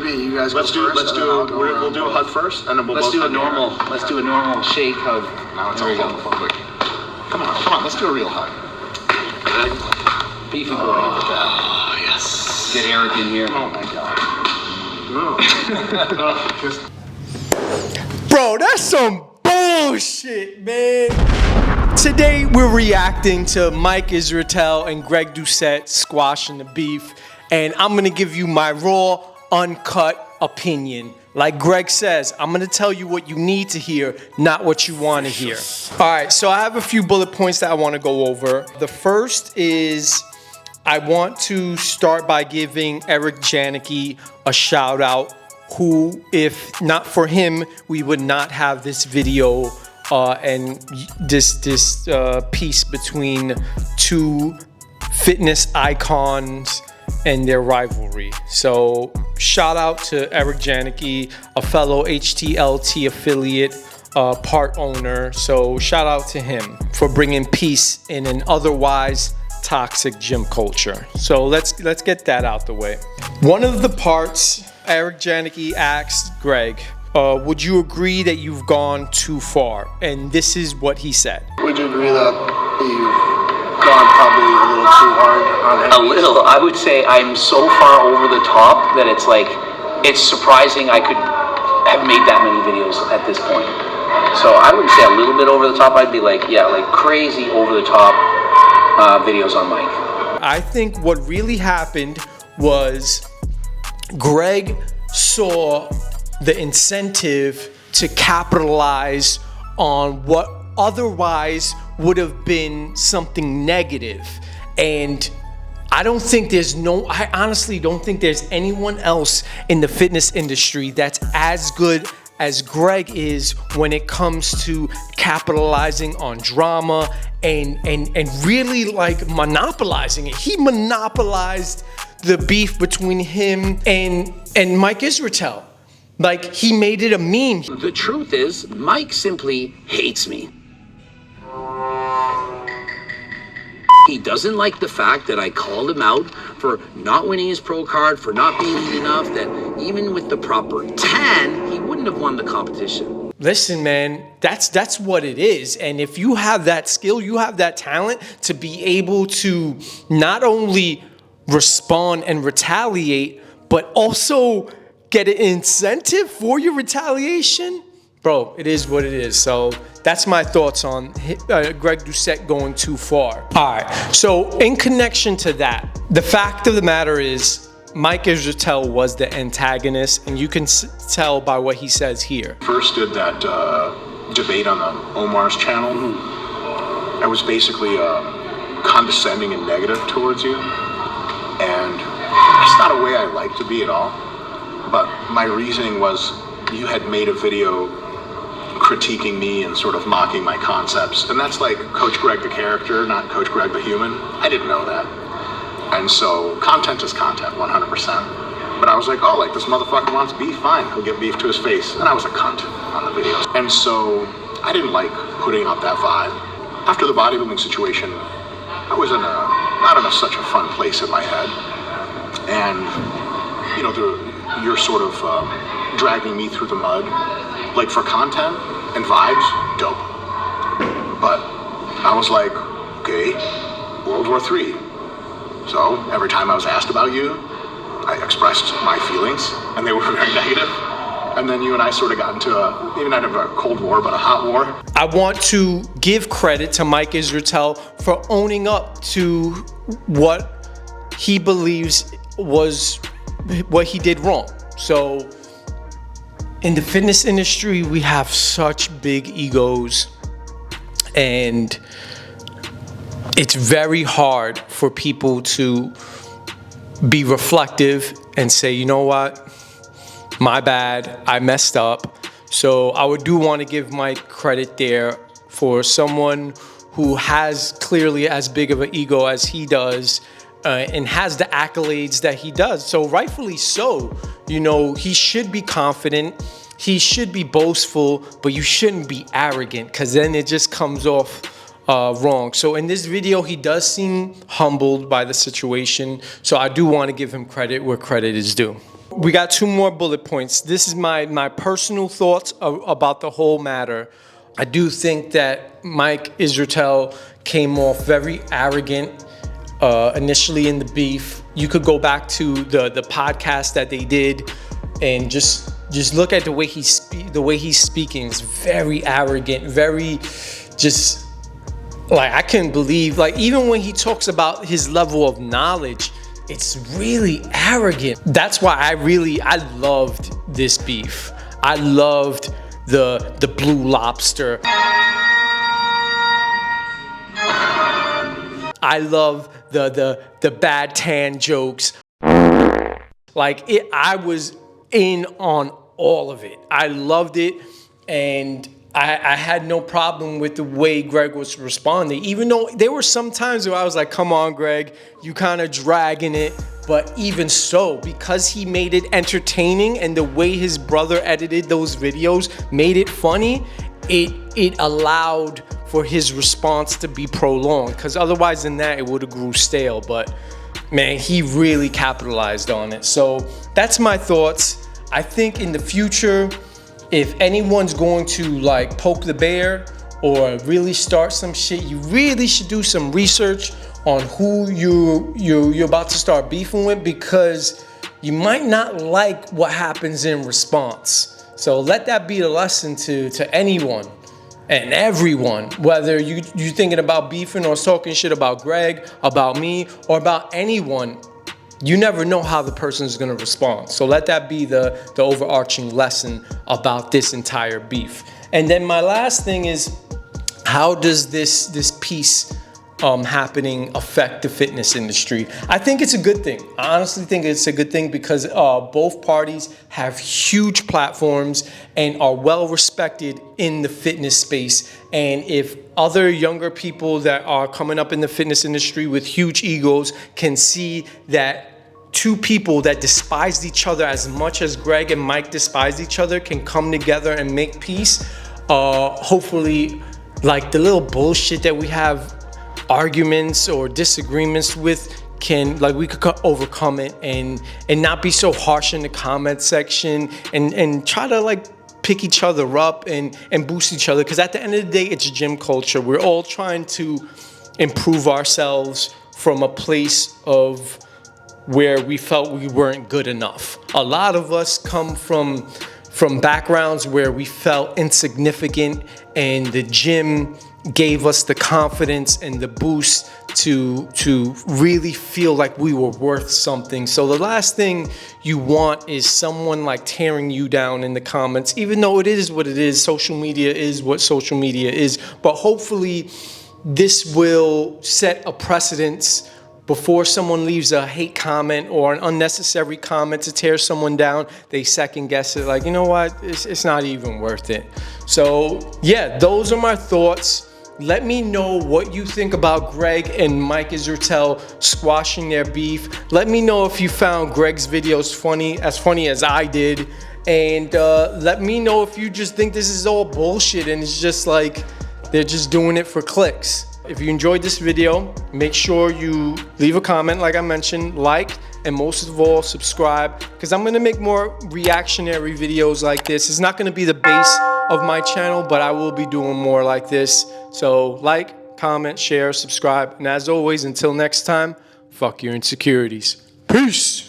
maybe you guys Let's go do. first. We'll do a hug first, and then Let's do a normal shake hug. Now it's all homophobic. Come on. Let's do a real hug. Beefy boy. Oh yes. Get Eric in here. Oh my god. Bro, that's some bullshit, man. Today we're reacting to Mike Israetel and Greg Doucette squashing the beef, and I'm gonna give you my raw, uncut opinion. Like Greg says, I'm gonna tell you what you need to hear, not what you want to hear. All right, so I have a few bullet points that I want to go over. The first is I want to start by giving Eric Janicki a shout out, who, if not for him, we would not have this video and this piece between two fitness icons and their rivalry. So shout out to Eric Janicki, a fellow HTLT affiliate, part owner. So shout out to him for bringing peace in an otherwise toxic gym culture. So let's get that out the way. One of the parts, Eric Janicki asked Greg, would you agree that you've gone too far? And this is what he said. Would you agree that you've gone probably a little too hard on it? A little. I would say I'm so far over the top that it's like, it's surprising I could have made that many videos at this point. So I wouldn't say a little bit over the top. I'd be like, yeah, like crazy over the top videos on Mike. I think what really happened was Greg saw the incentive to capitalize on what otherwise would have been something negative. And I honestly don't think there's anyone else in the fitness industry that's as good as Greg is when it comes to capitalizing on drama and really like monopolizing it. He monopolized the beef between him and Mike Israetel. Like, he made it a meme. The truth is, Mike simply hates me. He doesn't like the fact that I called him out for not winning his pro card, for not being lean enough, that even with the proper tan, he wouldn't have won the competition. Listen, man, that's what it is. And if you have that skill, you have that talent to be able to not only respond and retaliate, but also get an incentive for your retaliation. Bro, it is what it is. So that's my thoughts on Greg Doucette going too far. All right, so in connection to that, the fact of the matter is Mike Israetel was the antagonist, and you can tell by what he says here. First did that debate on the Omar's channel. I was basically condescending and negative towards you, and that's not a way I like to be at all. But my reasoning was you had made a video critiquing me and sort of mocking my concepts. And that's like Coach Greg the character, not Coach Greg the human. I didn't know that. And so content is content, 100%. But I was like, oh, like this motherfucker wants beef, fine, he'll get beef to his face. And I was a cunt on the videos. And so I didn't like putting up that vibe. After the bodybuilding situation, I was not in such a fun place in my head. And, you know, you're sort of dragging me through the mud. Like for content and vibes, dope. But I was like, okay, World War III. So every time I was asked about you, I expressed my feelings, and they were very negative. And then you and I sort of got into maybe not a Cold War, but a hot war. I want to give credit to Mike Israetel for owning up to what he believes was what he did wrong. So in the fitness industry, we have such big egos, and it's very hard for people to be reflective and say, you know what, my bad, I messed up. So I do want to give Mike credit there for someone who has clearly as big of an ego as he does, and has the accolades that he does. So rightfully so, you know, he should be confident, he should be boastful, but you shouldn't be arrogant, because then it just comes off wrong. So in this video, he does seem humbled by the situation. So I do want to give him credit where credit is due. We got 2 more bullet points. This is my personal thoughts about the whole matter. I do think that Mike Israetel came off very arrogant initially in the beef. You could go back to the podcast that they did and just look at the way he's speaking. It's very arrogant, very just like, I couldn't believe, like, even when he talks about his level of knowledge, it's really arrogant. That's why I loved this beef. I loved the Blue Lobster. I love the bad tan jokes. Like, I was in on all of it. I loved it, and I had no problem with the way Greg was responding, even though there were some times where I was like, come on, Greg, you kind of dragging it. But even so, because he made it entertaining and the way his brother edited those videos made it funny, it allowed for his response to be prolonged, because otherwise than that, it would have grew stale. But man, he really capitalized on it. So that's my thoughts. I think in the future, if anyone's going to like poke the bear or really start some shit, you really should do some research on who you're about to start beefing with, because you might not like what happens in response. So let that be the lesson to anyone and everyone, whether you're thinking about beefing or talking shit about Greg, about me, or about anyone. You never know how the person is going to respond. So let that be the overarching lesson about this entire beef. And then my last thing is, how does this piece happening affect the fitness industry? I think it's a good thing. I honestly think it's a good thing, because both parties have huge platforms and are well respected in the fitness space. And if other younger people that are coming up in the fitness industry with huge egos can see that 2 people that despised each other as much as Greg and Mike despised each other can come together and make peace, hopefully, like, the little bullshit that we have arguments or disagreements with, we could overcome it and not be so harsh in the comment section and try to like pick each other up and boost each other. Because at the end of the day, it's gym culture. We're all trying to improve ourselves from a place of where we felt we weren't good enough. A lot of us come from backgrounds where we felt insignificant, and the gym gave us the confidence and the boost to really feel like we were worth something. So the last thing you want is someone like tearing you down in the comments, even though it is what it is. Social media is what social media is. But hopefully this will set a precedence before someone leaves a hate comment or an unnecessary comment to tear someone down. They second guess it, like, you know what, it's not even worth it. So yeah, those are my thoughts. Let me know what you think about Greg and Mike Israetel squashing their beef. Let me know if you found Greg's videos funny as I did. And let me know if you just think this is all bullshit and it's just like they're just doing it for clicks. If you enjoyed this video, make sure you leave a comment, like I mentioned, like, and most of all, subscribe, because I'm gonna make more reactionary videos like this. It's not gonna be the base of my channel, but I will be doing more like this. So like, comment, share, subscribe, and as always, until next time, fuck your insecurities. Peace.